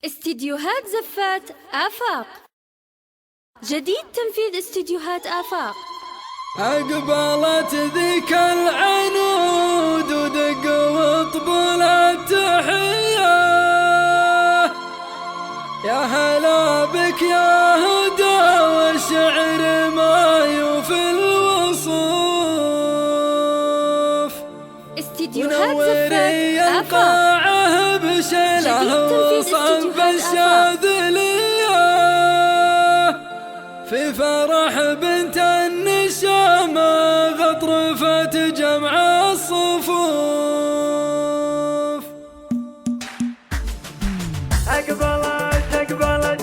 استديوهات زفات آفاق. جديد تنفيذ استديوهات آفاق. أقبلت ذيك العنود ودق وطبل التحية، يا هلا بك يا هدى والشعر ما يوفي الوصوف. استديوهات زفات آفاق. بشيله وصب الشاذلية في فرح بنت النشامة غطرفت جمع الصفوف. أقبلت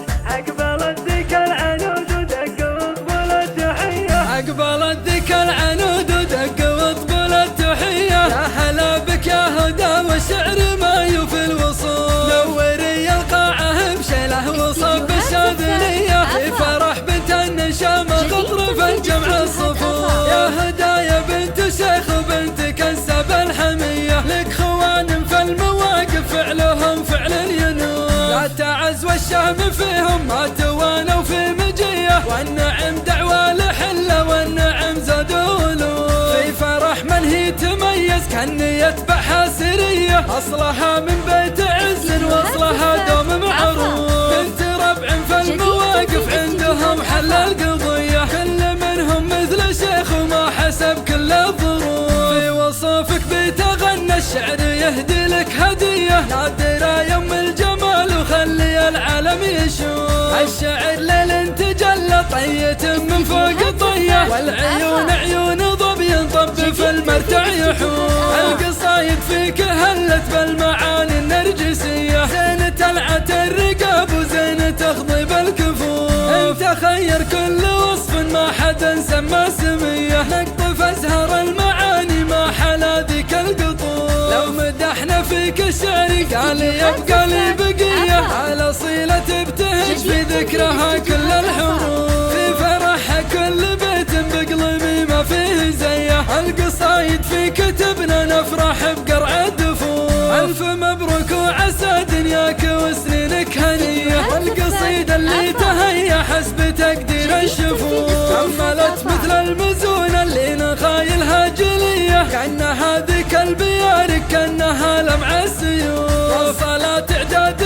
ذيك العنود ودق وطبل التحية، أقبلت ذيك العنود ودق وطبل التحية، يا هلا بك يا هدى والشعر ما يوفي الوصول. نوري القاعة بشيله وصب الشاذلية في فرح بنت النشامة غطرفت جمع الصفوف. يا هدى يا بنت شيخ وبنت كسب الحمية، لك خوان في المواقف فعلهم فعل ينوب. لا تعز والشهم فيهم ما توانوا في مجية، والنعم دعوى لحلة والنعم زادوا. في فرح من هي تميز كان يتبعها سرية، أصلها من بيت عز واصلها دوم معروف. بنت ربع في المواقف عندهم حل القضية، كل منهم مثل شيخ وما حسب كل الظروف. في وصفك بتغنى الشعر يهدي لك هدية، نادرة يوم الجمال وخلي العالم يشوف. الشعر ليل تجلى طية من فوق الطية، والعيون عيون ظبي طب في المرتع يحوم. القصايد فيك هلت بالمعاني النرجسية، زين تلعت الرقاب وزين تخضب الكفوف. انت خير كل وصف ما حدا سمى سمية، نقطف ازهر المعاني ما حلا ذيك القطوف. لو مدحنا فيك الشعر قال يبقى لي بقية، على صيلة تبتهج في ذكرها كل الحروف. في فرحها كل بيت بقلبي ما فيه زيه، القصايد في كتبنا نفرح بقرع الدفوف. ألف مبروك وعسى دنياك وسنينك هنية، والقصيدة اللي تهيأ حسب تقدير الشفوف. كملت مثل المزونة اللي نخايلها جلية، كأنها ذيك البيارك كأنها لمع السيوف. وصلت إعداد